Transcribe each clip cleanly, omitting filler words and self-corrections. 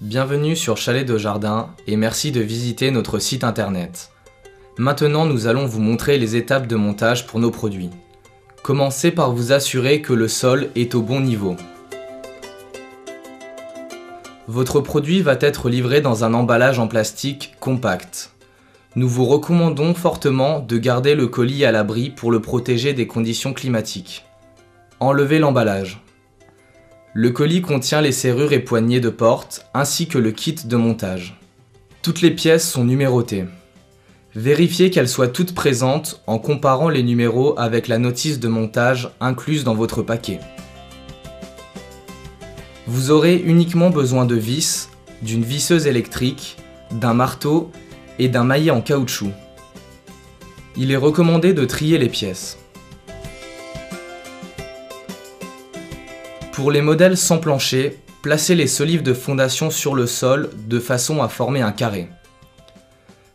Bienvenue sur Chalet de Jardin et merci de visiter notre site internet. Maintenant, nous allons vous montrer les étapes de montage pour nos produits. Commencez par vous assurer que le sol est au bon niveau. Votre produit va être livré dans un emballage en plastique compact. Nous vous recommandons fortement de garder le colis à l'abri pour le protéger des conditions climatiques. Enlevez l'emballage. Le colis contient les serrures et poignées de porte ainsi que le kit de montage. Toutes les pièces sont numérotées. Vérifiez qu'elles soient toutes présentes en comparant les numéros avec la notice de montage incluse dans votre paquet. Vous aurez uniquement besoin de vis, d'une visseuse électrique, d'un marteau et d'un maillet en caoutchouc. Il est recommandé de trier les pièces. Pour les modèles sans plancher, placez les solives de fondation sur le sol de façon à former un carré.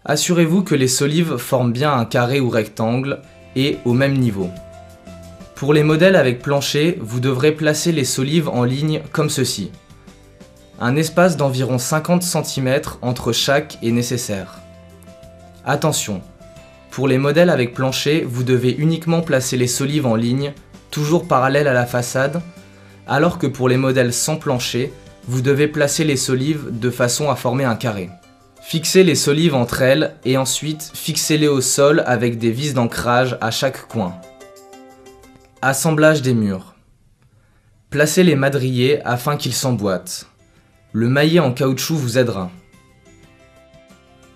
Assurez-vous que les solives forment bien un carré ou rectangle et au même niveau. Pour les modèles avec plancher, vous devrez placer les solives en ligne comme ceci. Un espace d'environ 50 cm entre chaque est nécessaire. Attention, pour les modèles avec plancher, vous devez uniquement placer les solives en ligne, toujours parallèles à la façade, alors que pour les modèles sans plancher, vous devez placer les solives de façon à former un carré. Fixez les solives entre elles et ensuite fixez-les au sol avec des vis d'ancrage à chaque coin. Assemblage des murs. Placez les madriers afin qu'ils s'emboîtent. Le maillet en caoutchouc vous aidera.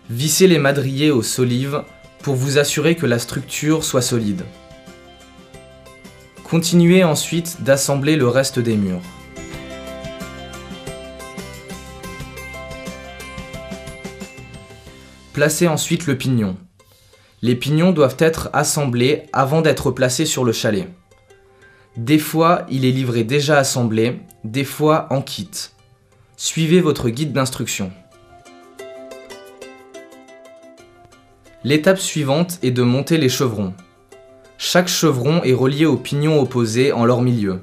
Vissez les madriers aux solives pour vous assurer que la structure soit solide. Continuez ensuite d'assembler le reste des murs. Placez ensuite le pignon. Les pignons doivent être assemblés avant d'être placés sur le chalet. Des fois, il est livré déjà assemblé, des fois en kit. Suivez votre guide d'instruction. L'étape suivante est de monter les chevrons. Chaque chevron est relié au pignon opposé en leur milieu.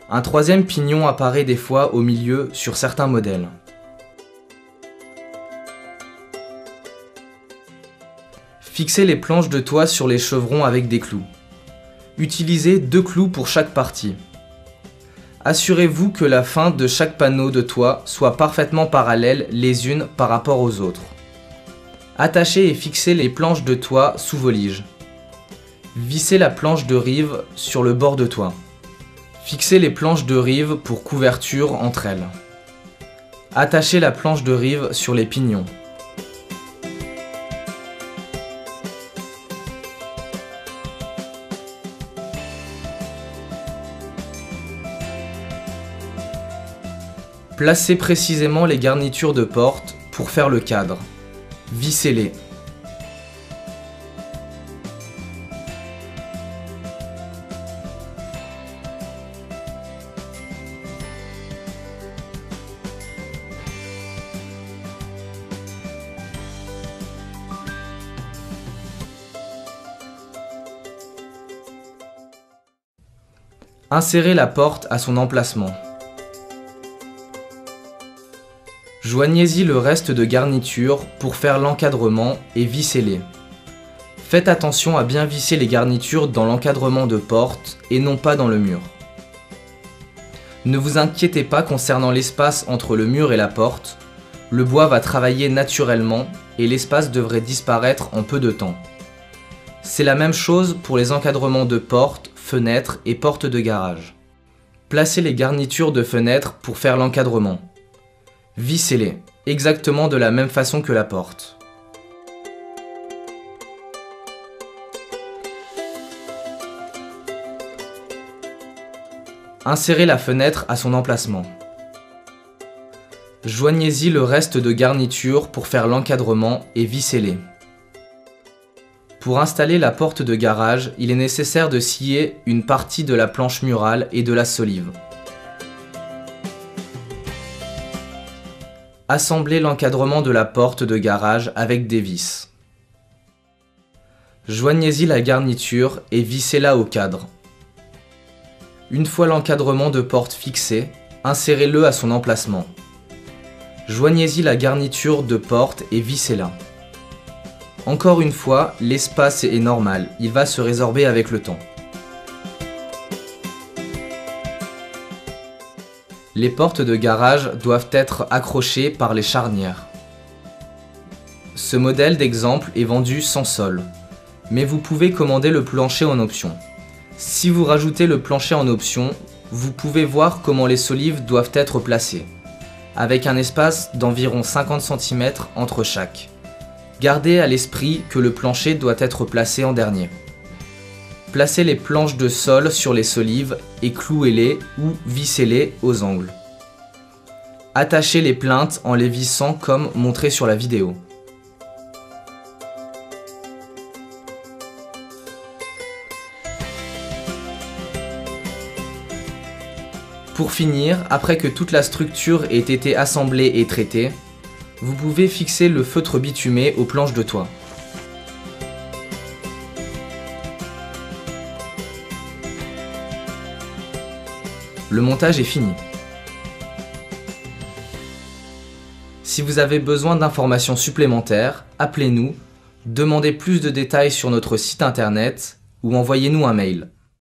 Un troisième pignon apparaît des fois au milieu sur certains modèles. Fixez les planches de toit sur les chevrons avec des clous. Utilisez 2 clous pour chaque partie. Assurez-vous que la fin de chaque panneau de toit soit parfaitement parallèles les unes par rapport aux autres. Attachez et fixez les planches de toit sous vos liges. Vissez la planche de rive sur le bord de toit. Fixez les planches de rive pour couverture entre elles. Attachez la planche de rive sur les pignons. Placez précisément les garnitures de porte pour faire le cadre. Vissez-les. Insérez la porte à son emplacement. Joignez-y le reste de garniture pour faire l'encadrement et vissez-les. Faites attention à bien visser les garnitures dans l'encadrement de porte et non pas dans le mur. Ne vous inquiétez pas concernant l'espace entre le mur et la porte. Le bois va travailler naturellement et l'espace devrait disparaître en peu de temps. C'est la même chose pour les encadrements de porte, fenêtres et portes de garage. Placez les garnitures de fenêtres pour faire l'encadrement. Vissez-les, exactement de la même façon que la porte. Insérez la fenêtre à son emplacement. Joignez-y le reste de garniture pour faire l'encadrement et vissez-les. Pour installer la porte de garage, il est nécessaire de scier une partie de la planche murale et de la solive. Assemblez l'encadrement de la porte de garage avec des vis. Joignez-y la garniture et vissez-la au cadre. Une fois l'encadrement de porte fixé, insérez-le à son emplacement. Joignez-y la garniture de porte et vissez-la. Encore une fois, l'espace est normal, il va se résorber avec le temps. Les portes de garage doivent être accrochées par les charnières. Ce modèle d'exemple est vendu sans sol, mais vous pouvez commander le plancher en option. Si vous rajoutez le plancher en option, vous pouvez voir comment les solives doivent être placées, avec un espace d'environ 50 cm entre chaque. Gardez à l'esprit que le plancher doit être placé en dernier. Placez les planches de sol sur les solives et clouez-les ou vissez-les aux angles. Attachez les plinthes en les vissant comme montré sur la vidéo. Pour finir, après que toute la structure ait été assemblée et traitée, vous pouvez fixer le feutre bitumé aux planches de toit. Le montage est fini. Si vous avez besoin d'informations supplémentaires, appelez-nous, demandez plus de détails sur notre site internet ou envoyez-nous un mail.